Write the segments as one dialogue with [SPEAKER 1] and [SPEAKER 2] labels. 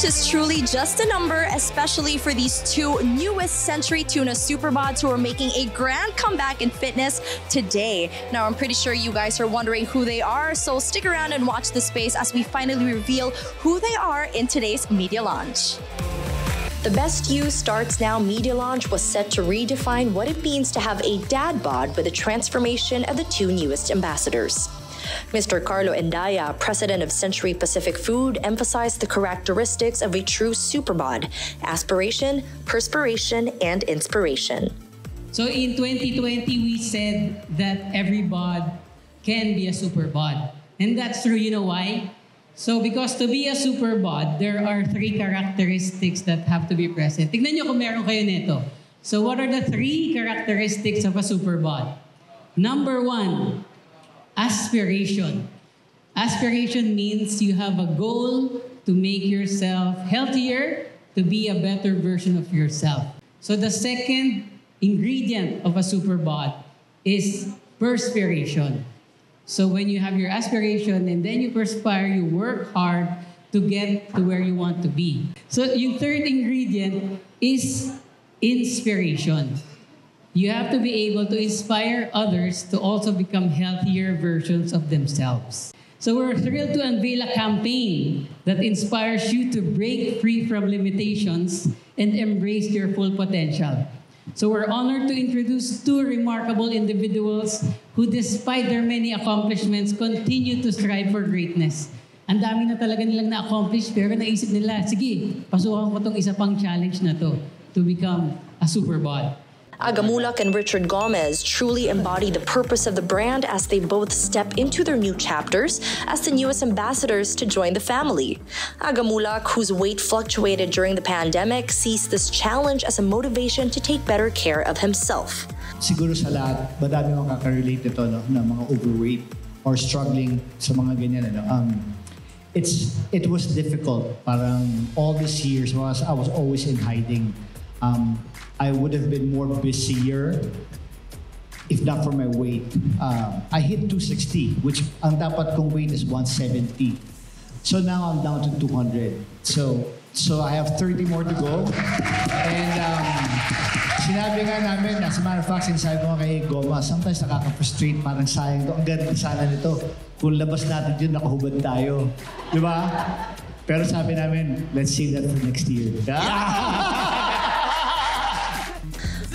[SPEAKER 1] launch is truly just a number, especially for these two newest Century Tuna Superbods who are making a grand comeback in fitness today. Now, I'm pretty sure you guys are wondering who they are, so stick around and watch the space as we finally reveal who they are in today's media launch. The Best You Starts Now media launch was set to redefine what it means to have a dad bod with the transformation of the two newest ambassadors. Mr. Carlo Endaya, president of Century Pacific Food, emphasized the characteristics of a true superbod: aspiration, perspiration, and inspiration.
[SPEAKER 2] So in 2020, we said that every bod can be a superbod. And that's true, you know why? So because to be a superbod, there are 3 characteristics that have to be present. Tignan nyo kung meron kayo nito. So what are the 3 characteristics of a superbod? Number 1, aspiration. Aspiration means you have a goal to make yourself healthier, to be a better version of yourself. So the second ingredient of a superbod is perspiration. So when you have your aspiration and then you perspire, you work hard to get to where you want to be. So yung third ingredient is inspiration. You have to be able to inspire others to also become healthier versions of themselves. So we're thrilled to unveil a campaign that inspires you to break free from limitations and embrace your full potential. So we're honored to introduce 2 remarkable individuals who, despite their many accomplishments, continue to strive for greatness. Ang dami na talaga nilang na-accomplish, pero naisip nila, sige, pasukan ko tong isa pang challenge na to become a superbod.
[SPEAKER 1] Agamulak and Richard Gomez truly embody the purpose of the brand as they both step into their new chapters as the newest ambassadors to join the family. Agamulak, whose weight fluctuated during the pandemic, sees this challenge as a motivation to take better care of himself.
[SPEAKER 3] Siguro sa lahat, madami makaka-relate ito, no, na mga overweight or struggling sa mga ganyan. It was difficult. Parang all these years, I was always in hiding. I would have been more busier if not for my weight. I hit 260, which ang dapat kong weight is 170. So now I'm down to 200. So I have 30 more to go. And sinabi nga namin, as a matter of fact, sinasabi ko kay Goma, sometimes nakaka-frustrate, parang sayang to. Ang ganda sana nito. Kung labas natin yun, nakahubad tayo. Di ba? Pero sabi namin, let's save that for next year.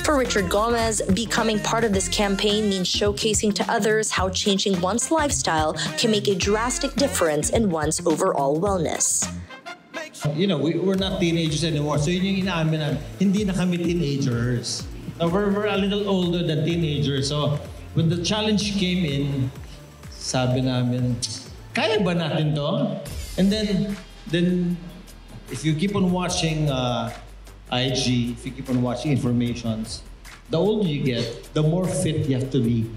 [SPEAKER 1] For Richard Gomez, becoming part of this campaign means showcasing to others how changing one's lifestyle can make a drastic difference in one's overall wellness.
[SPEAKER 4] You know, we're not teenagers anymore. So yun yung inaamin namin, hindi na kami teenagers. Now, we're a little older than teenagers. So when the challenge came in, sabi namin, kaya ba natin to? And then if you keep on watching IG, if you keep on watching informations, the older you get, the more fit you have to be.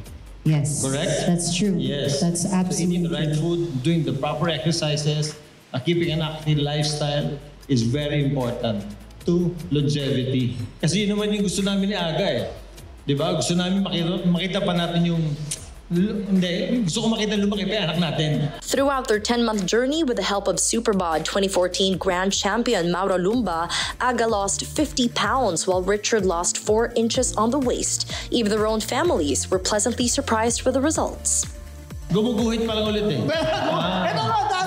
[SPEAKER 5] Yes.
[SPEAKER 4] Correct?
[SPEAKER 5] That's true.
[SPEAKER 4] Yes.
[SPEAKER 5] That's absolutely
[SPEAKER 4] so eating the right food, doing the proper exercises, keeping an active lifestyle is very important to longevity. Kasi yun naman yung gusto namin ni Aga eh. Di ba? Gusto namin makita pa natin yung hindi, gusto ko makita lumaki pa anak natin.
[SPEAKER 1] Throughout their 10-month journey with the help of Superbod 2014 Grand Champion Mauro Lumba, Aga lost 50 pounds while Richard lost 4 inches on the waist. Even their own families were pleasantly surprised with the results.
[SPEAKER 4] Gumuguhit pa lang ulit eh.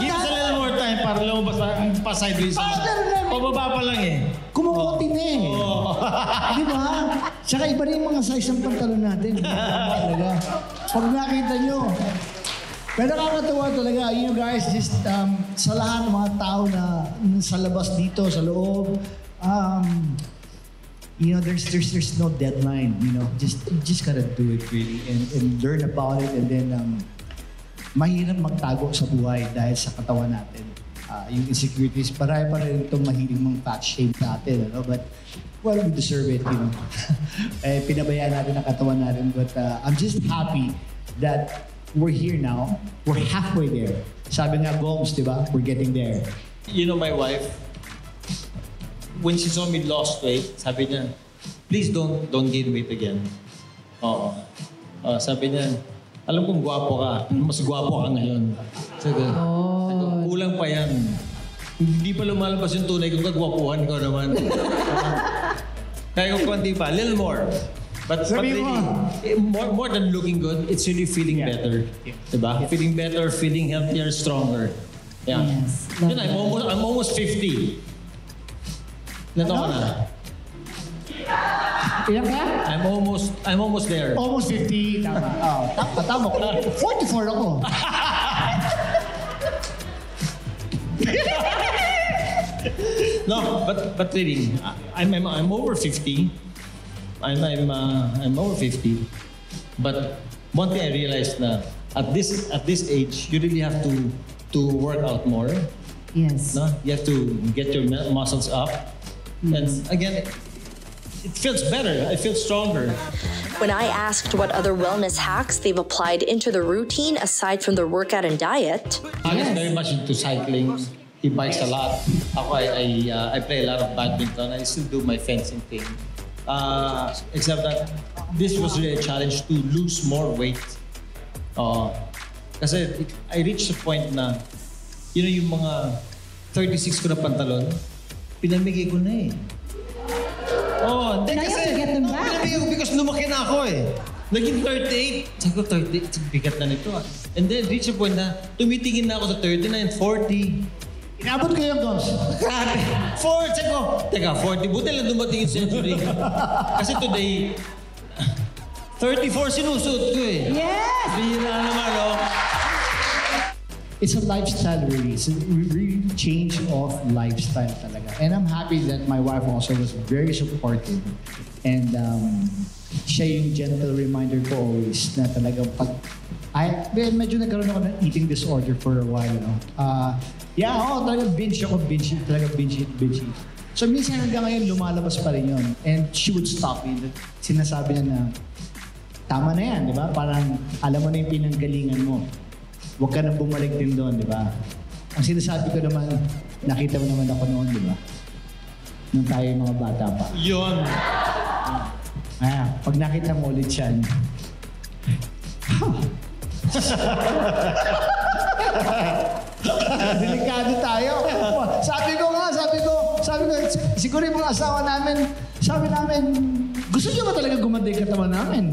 [SPEAKER 4] Give us a little more time para lumabas pa sideways. Pababa pa lang eh.
[SPEAKER 3] Kumukunti na eh. Di ba? Saka iba rin yung mga size ng pantalon natin. Pag nakita nyo. Pero nakakatawa talaga. You guys, just sa lahat ng mga tao na sa labas dito, sa loob, you know, there's no deadline. You know, you just gotta do it really and learn about it, and then mahirap magtago sa buhay dahil sa katawan natin. Yung insecurities, parang itong mahilig mang fat shame natin, ano? But, well, we deserve it, you know. Pinabayaan natin ang katawan natin, but I'm just happy that we're here now. We're halfway there. Sabi nga, Gomes, di ba? We're getting there.
[SPEAKER 4] You know, my wife, when she saw me lost weight, sabi niya, please don't gain weight again. Oo. Sabi niya, alam kong gwapo ka, mas gwapo ka ngayon. Sabi, kulang pa yan. hindi pa lumalabas yung tunay kung kagwapuhan ko naman. Kaya kung konti pa, little more. But
[SPEAKER 3] Sabi
[SPEAKER 4] really, more than looking good, it's really feeling better. Diba? Feeling better, feeling healthier, stronger. Yeah.
[SPEAKER 2] Yes.
[SPEAKER 4] Yun, I'm almost 50. Ilan taon ka na?
[SPEAKER 3] Ilan ka?
[SPEAKER 4] I'm almost there.
[SPEAKER 3] Almost 50. Tama. Tama ko. 44 ako.
[SPEAKER 4] No, but really, I'm over 50. I'm over 50. But one thing I realized na at this age, you really have to work out more.
[SPEAKER 2] Yes.
[SPEAKER 4] No, you have to get your muscles up, and again, it feels better. I feel stronger.
[SPEAKER 1] When I asked what other wellness hacks they've applied into the routine aside from their workout and diet,
[SPEAKER 4] Alex is very much into cycling. He bikes a lot. Ako, I play a lot of badminton. I still do my fencing thing. Except that this was really a challenge to lose more weight. Kasi I reached a point na, yung mga 36 ko na pantalon, pinamigay ko na eh.
[SPEAKER 2] Now you have to get them back.
[SPEAKER 4] Pinamigay ko because lumaki na ako eh. Naging 38. Sabi ko, 38, bigat na nito ah. And then reach a point na tumitingin na ako sa 39, 40.
[SPEAKER 3] Inabot ko yung goals.
[SPEAKER 4] Grabe. 4, sabi ko, teka, 40. Buti lang dumating yung century. Kasi today, 34 sinusuot ko eh.
[SPEAKER 2] Yes!
[SPEAKER 4] Bihira naman, no?
[SPEAKER 3] It's a lifestyle really. It's a really change of lifestyle talaga. And I'm happy that my wife also was very supportive. And siya yung gentle reminder ko always na talagang medyo nagkaroon ako ng eating disorder for a while, no? Talagang binge. So minsan hanggang ngayon lumalabas pa rin yun. And she would stop me. Sinasabi niya na, tama na yan, di ba? Parang alam mo na yung pinanggalingan mo. Huwag ka nang bumalik din doon, di ba? Ang sinasabi ko naman, nakita mo naman ako noon, di ba? Nung tayo yung mga bata pa.
[SPEAKER 4] Yun.
[SPEAKER 3] Pag nakita mo ulit siya, delikado tayo. Sabi ko, siguro yung mga asawa namin, sabi namin, gusto niyo ba talaga gumanda yung katawan namin?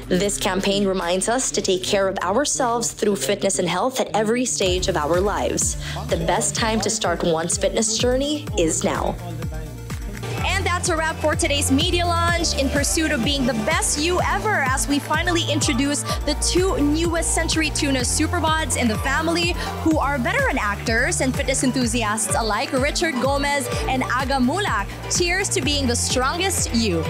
[SPEAKER 1] this campaign reminds us to take care of ourselves through fitness and health at every stage of our lives. The best time to start one's fitness journey is now. And that's a wrap for today's Media Launch in pursuit of being the best you ever as we finally introduce the two newest Century Tuna Superbods in the family who are veteran actors and fitness enthusiasts alike, Richard Gomez and Aga Mulak. Cheers to being the strongest you.